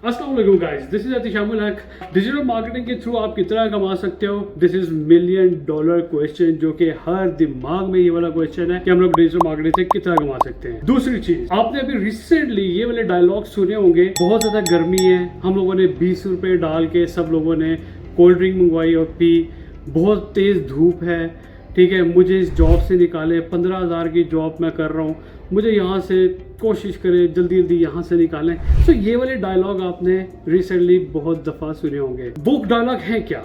अस्सलाम वालेकुम guys, this is अतिशामुल हक। डिजिटल मार्केटिंग के थ्रू आप कितना कमा सकते हो, दिस इज $1,000,000 क्वेश्चन, जो कि हर दिमाग में ये वाला क्वेश्चन है कि हम लोग डिजिटल मार्केटिंग से कितना कमा सकते हैं। दूसरी चीज, आपने अभी रिसेंटली ये वाले डायलॉग सुने होंगे, बहुत ज्यादा गर्मी है, हम लोगों ने 20 रुपए डाल के सब लोगों ने कोल्ड ड्रिंक मंगवाई और पी, बहुत तेज धूप है, ठीक है, मुझे इस जॉब से निकाले, 15,000 की जॉब मैं कर रहा हूँ, मुझे यहाँ से कोशिश करें जल्दी जल्दी यहाँ से निकालें। तो ये वाले डायलॉग आपने रिसेंटली बहुत दफ़ा सुने होंगे। वो डायलॉग है क्या?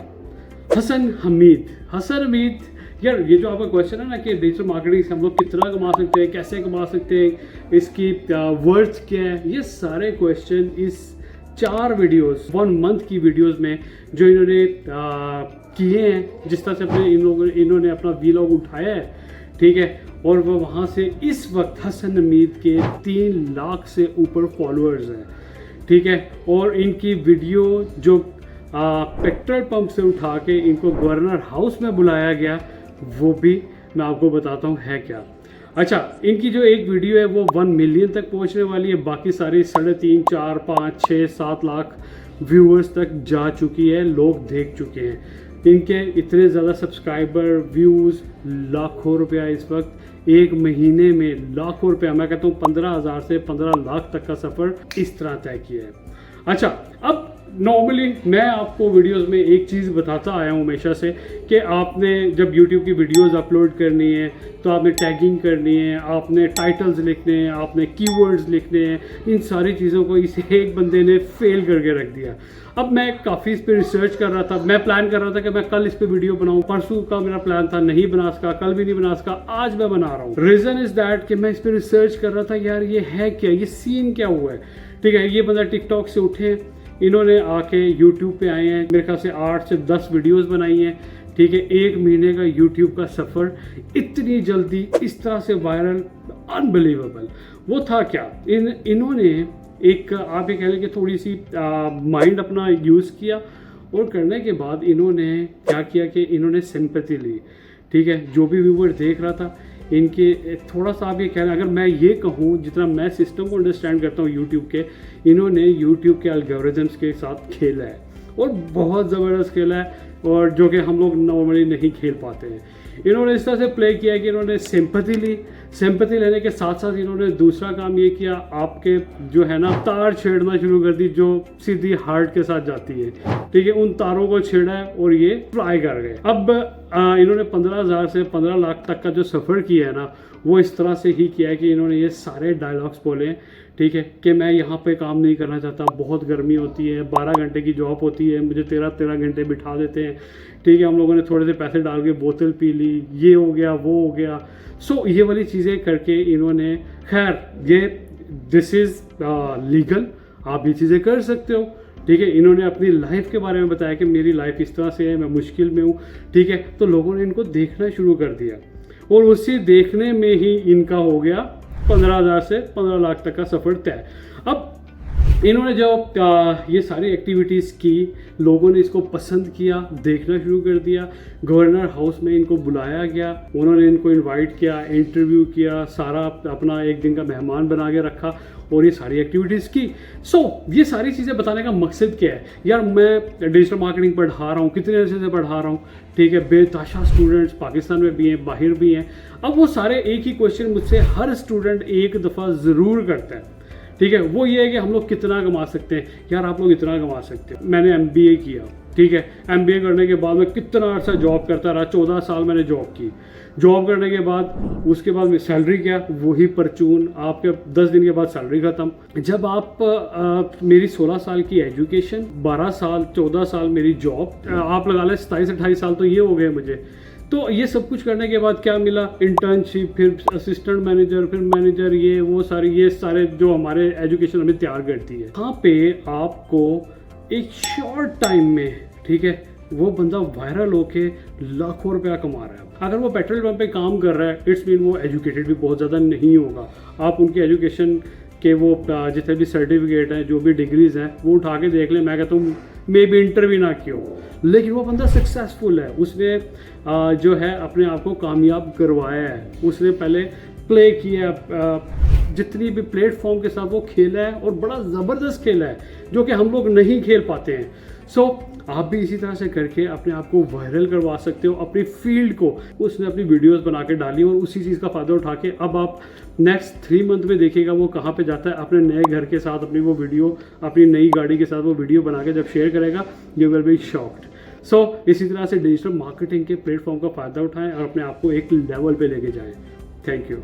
हसन हमीद यार, ये जो आपका क्वेश्चन है ना कि डिजिटल मार्केटिंग से हम लोग कितना कमा सकते हैं, कैसे कमा सकते हैं, इसकी वर्थ क्या है, ये सारे क्वेश्चन इस 4 वीडियोस 1 मंथ की वीडियोस में जो इन्होंने किए हैं, जिस तरह से इन्होंने अपना वीलॉग उठाया है, ठीक है, और वो वहाँ से इस वक्त हसन हमीद के 3 लाख से ऊपर फॉलोअर्स हैं, ठीक है, और इनकी वीडियो जो पेट्रोल पंप से उठा के इनको गवर्नर हाउस में बुलाया गया, वो भी मैं आपको बताता हूँ है क्या। अच्छा, इनकी जो एक वीडियो है वो 1 मिलियन तक पहुँचने वाली है, बाकी सारी 3.5, 4, 5, 6, 7 लाख व्यूअर्स तक जा चुकी है, लोग देख चुके हैं। इनके इतने ज़्यादा सब्सक्राइबर, व्यूज़, लाखों रुपया इस वक्त एक महीने में, लाखों रुपया, मैं कहता हूँ 15,000 से 15 लाख तक का सफ़र इस तरह तय किया है। अच्छा, अब नॉर्मली मैं आपको वीडियोस में एक चीज़ बताता आया हूँ हमेशा से कि आपने जब YouTube की वीडियोस अपलोड करनी है तो आपने टैगिंग करनी है, आपने टाइटल्स लिखने हैं, आपने कीवर्ड्स लिखने हैं, इन सारी चीज़ों को इस एक बंदे ने फेल करके रख दिया। अब मैं काफ़ी इस पर रिसर्च कर रहा था, मैं प्लान कर रहा था कि मैं कल इस पर वीडियो बनाऊँ, परसों का मेरा प्लान था, नहीं बना सका, कल भी नहीं बना सका, आज मैं बना रहा हूँ। रीज़न इज़ दैट कि मैं इस पर रिसर्च कर रहा था, यार ये है क्या, ये सीन क्या हुआ है, ठीक है। ये बंदा टिकटॉक से उठे, इन्होंने आके यूट्यूब पे आए हैं, मेरे ख्याल से 8 से 10 वीडियोस बनाई हैं, ठीक है, 1 महीने का यूट्यूब का सफ़र इतनी जल्दी इस तरह से वायरल, अनबिलीवेबल। वो था क्या, इन्होंने एक, आप ये कह लें कि थोड़ी सी माइंड अपना यूज़ किया, और करने के बाद इन्होंने क्या किया कि इन्होंने सिंपैथी ली, ठीक है, जो भी व्यूवर देख रहा था इनके, थोड़ा सा आप ये कह रहे हैं, अगर मैं ये कहूँ जितना मैं सिस्टम को अंडरस्टैंड करता हूँ यूट्यूब के, इन्होंने यूट्यूब के एल्गोरिथम्स के साथ खेला है, और बहुत ज़बरदस्त खेला है, और जो कि हम लोग नॉर्मली नहीं खेल पाते हैं। इन्होंने इस तरह से प्ले किया कि इन्होंने सिंपैथी ली, सिंपैथी लेने के साथ साथ इन्होंने दूसरा काम ये किया, आपके जो है ना तार छेड़ना शुरू कर दी जो सीधी हार्ट के साथ जाती है, ठीक है, उन तारों को छेड़ा है और ये ट्राई कर गए। अब इन्होंने 15,000 से 15 लाख तक का जो सफ़र किया है ना, वो इस तरह से ही किया है कि इन्होंने ये सारे डायलॉग्स बोले हैं, ठीक है, कि मैं यहाँ पे काम नहीं करना चाहता, बहुत गर्मी होती है, 12 घंटे की जॉब होती है, मुझे 13 घंटे बिठा देते हैं, ठीक है, हम लोगों ने थोड़े से पैसे डाल के बोतल पी ली, ये हो गया, वो हो गया। सो ये वाली चीज़ें करके इन्होंने, खैर ये दिस इज़ लीगल, आप ये चीज़ें कर सकते हो, ठीक है। इन्होंने अपनी लाइफ के बारे में बताया कि मेरी लाइफ इस तरह से है, मैं मुश्किल में हूँ, ठीक है, तो लोगों ने इनको देखना शुरू कर दिया, और उसी देखने में ही इनका हो गया 15,000 से 15 लाख तक का सफ़र तय। अब इन्होंने जब ये सारी एक्टिविटीज़ की, लोगों ने इसको पसंद किया, देखना शुरू कर दिया, गवर्नर हाउस में इनको बुलाया गया, उन्होंने इनको इनवाइट किया, इंटरव्यू किया, सारा अपना एक दिन का मेहमान बना के रखा, और ये सारी एक्टिविटीज़ की। सो ये सारी चीज़ें बताने का मकसद क्या है, यार मैं डिजिटल मार्केटिंग पढ़ा रहा हूँ, कितने अर्से से पढ़ा रहा हूँ, ठीक है, बेतहाशा स्टूडेंट्स पाकिस्तान में भी हैं, बाहर भी हैं। अब वो सारे एक ही क्वेश्चन मुझसे हर स्टूडेंट एक दफ़ा ज़रूर करता है, ठीक है, वो ये है कि हम लोग कितना कमा सकते हैं। यार आप लोग इतना कमा सकते हो, मैंने MBA किया, ठीक है, MBA करने के बाद मैं कितना अर्सा जॉब करता रहा, 14 साल मैंने जॉब की, जॉब करने के बाद उसके बाद सैलरी क्या, वही परचून, आपके 10 दिन के बाद सैलरी ख़त्म। जब आप मेरी 16 साल की एजुकेशन, 12 साल 14 साल मेरी जॉब, आप लगा लें 27-28 साल तो ये हो गए मुझे। तो ये सब कुछ करने के बाद क्या मिला, इंटर्नशिप, फिर असिस्टेंट मैनेजर, फिर मैनेजर, ये सारे जो हमारे एजुकेशन हमें तैयार करती है। यहाँ पे आपको एक शॉर्ट टाइम में, ठीक है, वो बंदा वायरल होके लाखों रुपया कमा रहा है। अगर वो पेट्रोल पंप पे काम कर रहा है, इट्स मीन वो एजुकेटेड भी बहुत ज़्यादा नहीं होगा। आप उनकी एजुकेशन के वो जितने भी सर्टिफिकेट हैं, जो भी डिग्रीज हैं, वो उठा के देख लें, मैं कहता हूँ मे भी इंटर भी ना किया हो, लेकिन वो बंदा सक्सेसफुल है, उसने जो है अपने आप को कामयाब करवाया है, उसने पहले प्ले किया, जितनी भी प्लेटफॉर्म के साथ वो खेला है और बड़ा ज़बरदस्त खेला है जो कि हम लोग नहीं खेल पाते हैं। सो आप भी इसी तरह से करके अपने आप को वायरल करवा सकते हो, अपनी फील्ड को। उसने अपनी वीडियोस बना के डाली और उसी चीज़ का फ़ायदा उठा के अब आप नेक्स्ट 3 मंथ में देखिएगा वो कहाँ पे जाता है, अपने नए घर के साथ अपनी वो वीडियो, अपनी नई गाड़ी के साथ वो वीडियो बना के जब शेयर करेगा, यू विल बी शॉक्ड। सो इसी तरह से डिजिटल मार्केटिंग के प्लेटफॉर्म का फ़ायदा उठाएं और अपने आप को एक लेवल पे लेके जाएं। Thank you.